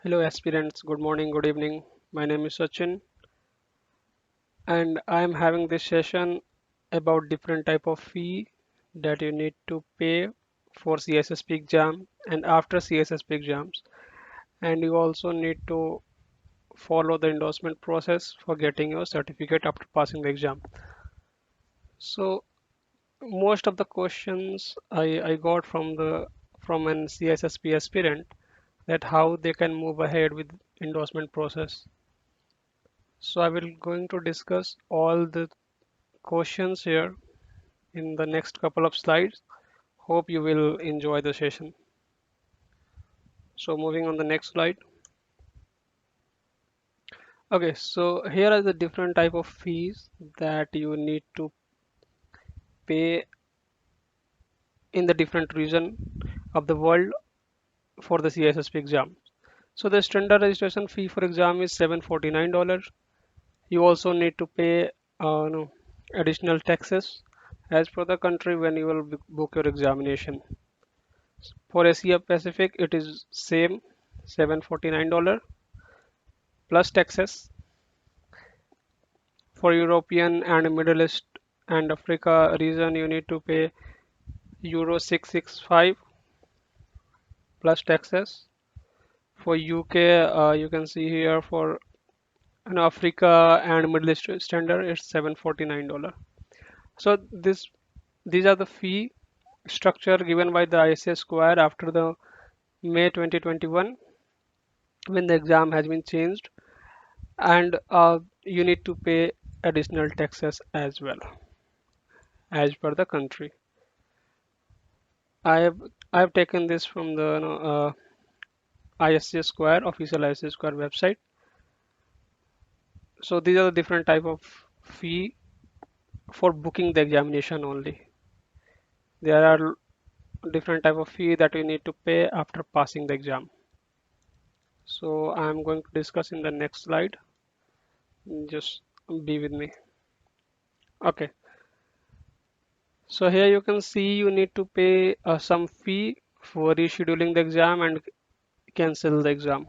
Hello aspirants, good morning, good evening. My name is Sachin and I am having this session about different type of fee that you need to pay for CSSP exam and after CSSP exams, and you also need to follow the endorsement process for getting your certificate after passing the exam. So most of the questions I got from an CSSP aspirant that how they can move ahead with endorsement process. So I will going to discuss all the questions here in the next couple of slides. Hope you will enjoy the session. So moving on the next slide. Okay, so here are the different type of fees that you need to pay in the different region of the world for the CSSP exam. So the standard registration fee for exam is $749. You also need to pay no, additional taxes as per the country when you will book your examination. For Asia Pacific, it is same $749 plus taxes. For European and Middle East and Africa region, you need to pay Euro 665 plus taxes. For UK, you can see here for Africa and Middle East standard, it's $749. So these are the fee structure given by the ICS Square after the May 2021 when the exam has been changed, and you need to pay additional taxes as well as per the country. I have taken this from the ISC Square official ISC Square website. So these are the different type of fee for booking the examination only. There are different type of fee that you need to pay after passing the exam. So I'm going to discuss in the next slide. Just be with me. Okay. So here you can see you need to pay some fee for rescheduling the exam and cancel the exam.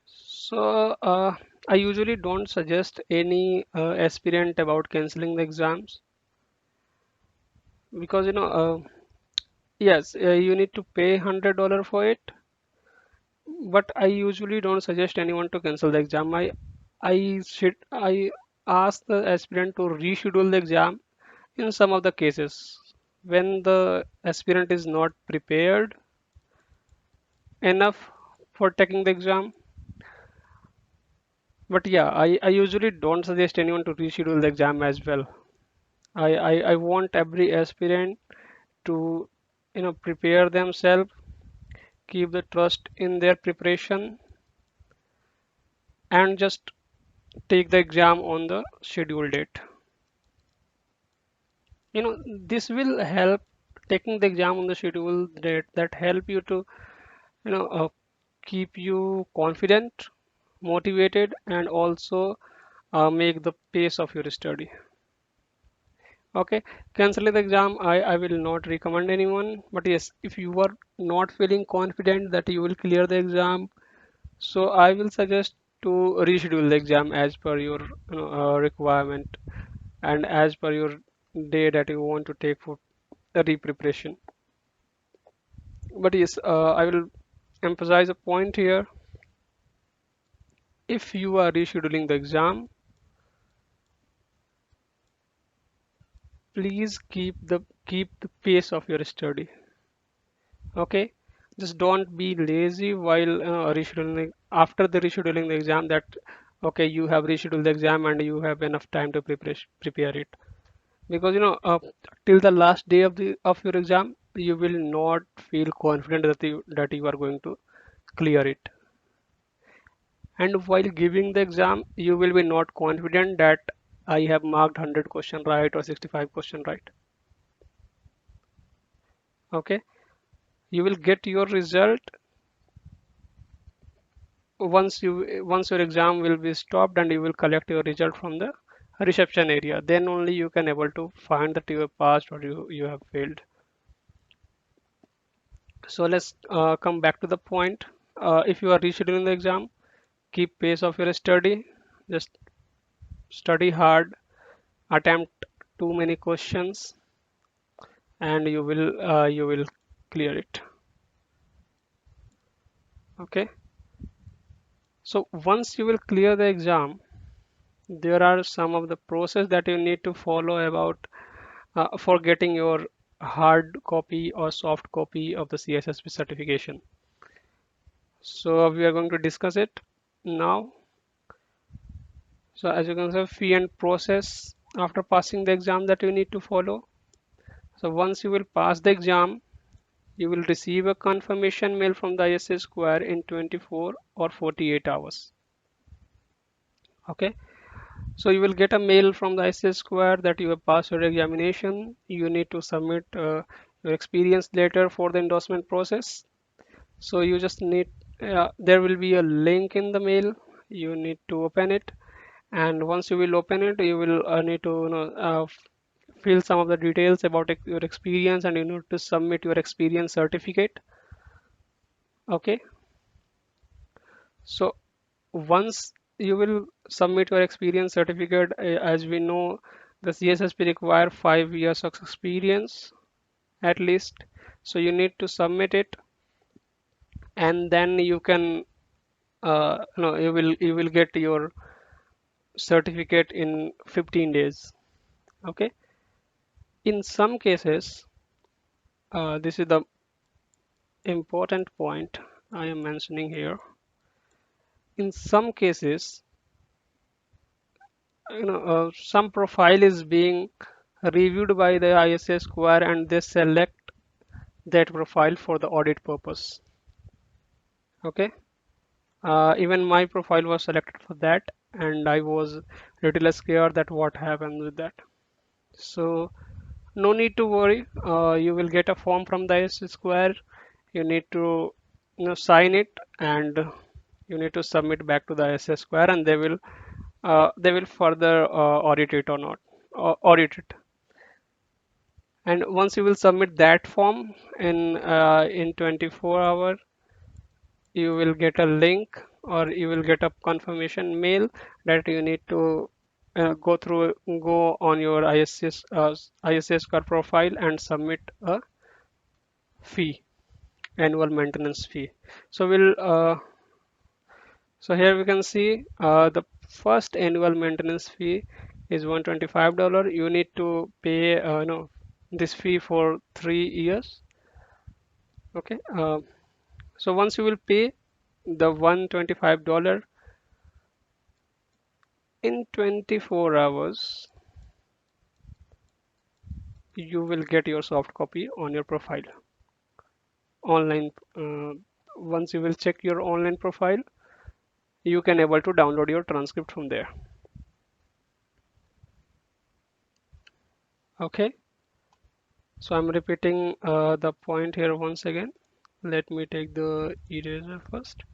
So I usually don't suggest any aspirant about canceling the exams because yes, you need to pay $100 for it, but I usually don't suggest anyone to cancel the exam. I ask the aspirant to reschedule the exam in some of the cases when the aspirant is not prepared enough for taking the exam. But yeah, I usually don't suggest anyone to reschedule the exam as well. I want every aspirant to prepare themselves, keep the trust in their preparation, and just take the exam on the scheduled date. This will help taking the exam on the scheduled date that help you to you know uh, keep you confident, motivated, and also make the pace of your study. Okay, canceling the exam, I will not recommend anyone. But yes, if you are not feeling confident that you will clear the exam, so I will suggest to reschedule the exam as per your requirement and as per your day that you want to take for the re-preparation. But yes, I will emphasize a point here. If you are rescheduling the exam, please keep the pace of your study. Okay, just don't be lazy while rescheduling after the rescheduling the exam that okay you have rescheduled the exam and you have enough time to prepare it, because till the last day of your exam you will not feel confident that you are going to clear it, and while giving the exam you will be not confident that I have marked 100 question right or 65 question right. Okay, you will get your result once your exam will be stopped and you will collect your result from the reception area. Then only you can able to find that you have passed or you have failed. So let's come back to the point. If you are rescheduling the exam, keep pace of your study. Just study hard, attempt too many questions, and you will clear it. Okay. So once you will clear the exam, there are some of the process that you need to follow about for getting your hard copy or soft copy of the CSSP certification. So we are going to discuss it now. So as you can see, fee and process after passing the exam that you need to follow. So once you will pass the exam, you will receive a confirmation mail from the ISA Square in 24 or 48 hours. Okay. So you will get a mail from the ISA Square that you have passed your examination. You need to submit your experience letter for the endorsement process. So you just need, there will be a link in the mail. You need to open it, and once you will open it, you will need to fill some of the details about your experience, and you need to submit your experience certificate. Okay. So once you will submit your experience certificate, as we know, the CSSP require 5 years of experience at least. So you need to submit it, and then you can no, you will get your certificate in 15 days. Okay. In some cases, this is the important point I am mentioning here. In some cases, some profile is being reviewed by the ISA Square, and they select that profile for the audit purpose. Okay. Even my profile was selected for that, and I was little scared that what happens with that. So no need to worry. You will get a form from the ISA Square. You need to sign it, and you need to submit back to the ISA Square, and they will further audit it or not, audit it. And once you will submit that form in 24 hours, you will get a link, or you will get a confirmation mail that you need to go on your ISS card profile and submit a fee, annual maintenance fee. So here we can see the first annual maintenance fee is $125. You need to pay this fee for 3 years. Okay. So once you will pay the $125 in 24 hours, you will get your soft copy on your profile online. Once you will check your online profile, you can able to download your transcript from there. Okay. So I'm repeating the point here once again. Let me take the eraser first.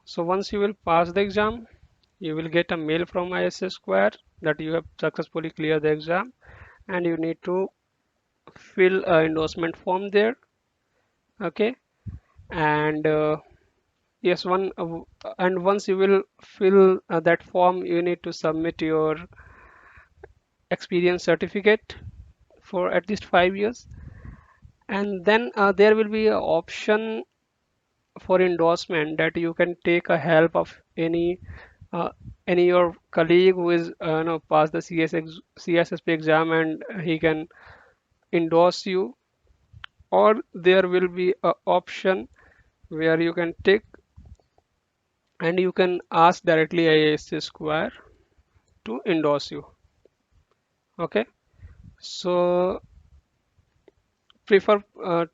So once you will pass the exam, you will get a mail from ISS Square that you have successfully cleared the exam, and you need to fill an endorsement form there. Okay. And yes, and once you will fill that form, you need to submit your experience certificate for at least 5 years, and then there will be an option for endorsement that you can take a help of uh, any your colleague who is passed the CSSP exam, and he can endorse you, or there will be a option where you can take and you can ask directly IISc Square to endorse you. Okay. So prefer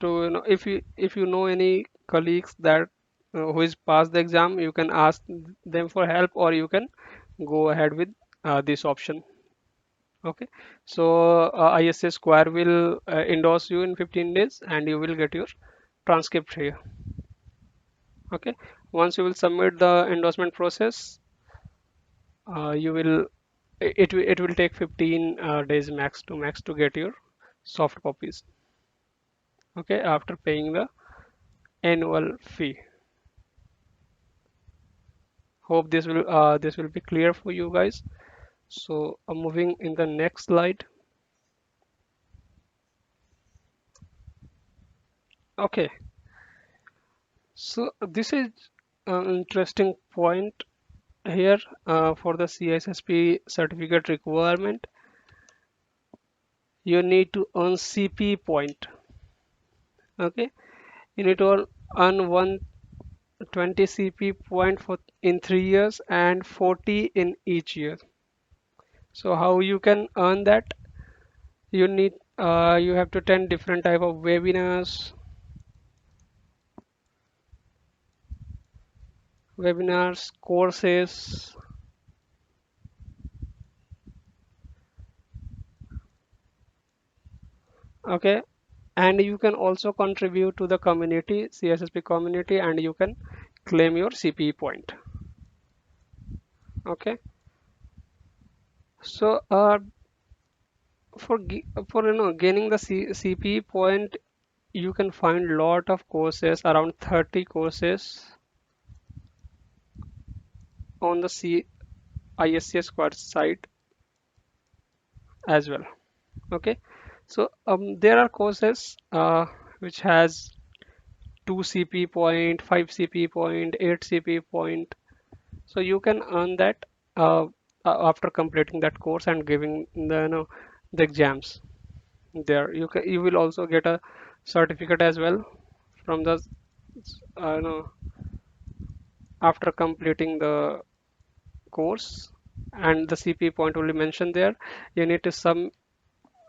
to if you know any colleagues that who is passed the exam, you can ask them for help, or you can go ahead with this option. Okay. So ISA Square will endorse you in 15 days, and you will get your transcript here. Okay. Once you will submit the endorsement process, you will it will take 15 days max to get your soft copies. Okay, after paying the annual fee. Hope this will be clear for you guys. So moving in the next slide. Okay, so this is an interesting point here for the CISSP certificate requirement. You need to earn CP point. Okay, you need to earn 120 CP point for in 3 years and 40 in each year. So how you can earn that? You need you have to attend different type of webinars, courses. Okay, and you can also contribute to the community, CSSP community, and you can claim your CPE point. Okay, so for gaining the CPE point, you can find lot of courses, around 30 courses on the ISCS site as well. Okay, so there are courses which has 2 CP point, 5 CP point, 8 CP point. So you can earn that uh, after completing that course and giving the exams. There you will also get a certificate as well from the uh, you know after completing the course, and the CP point will be mentioned there. You need to sum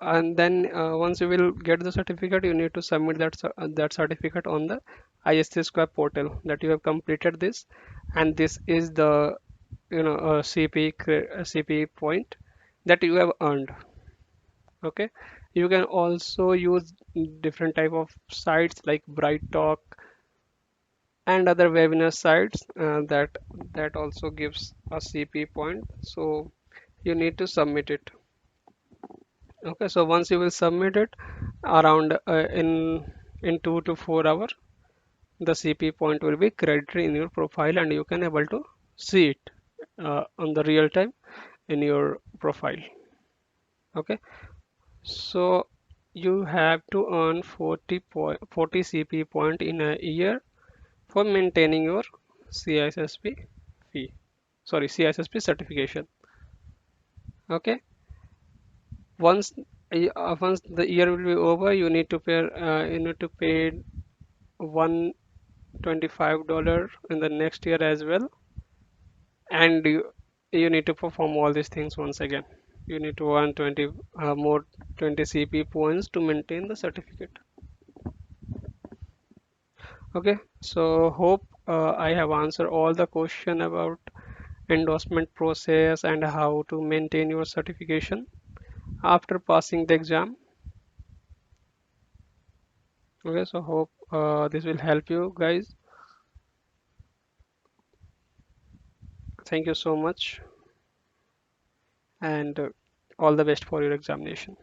and then once you will get the certificate, you need to submit that certificate on the ISC Square portal that you have completed this, and this is the CP point that you have earned. Okay, you can also use different type of sites like BrightTalk and other webinar sites that also gives a CP point. So you need to submit it. Okay, so once you will submit it around in 2 to 4 hours, the CP point will be credited in your profile, and you can able to see it on the real time in your profile. Okay, so you have to earn 40 CP point in a year for maintaining your CISSP fee. Sorry, CISSP certification. Okay, once once the year will be over, you need to pay $125 in the next year as well, and you need to perform all these things once again. You need to earn 20 more 20 CP points to maintain the certificate. Okay, so hope I have answered all the question about endorsement process and how to maintain your certification after passing the exam. Okay, so hope this will help you guys. Thank you so much, and all the best for your examination.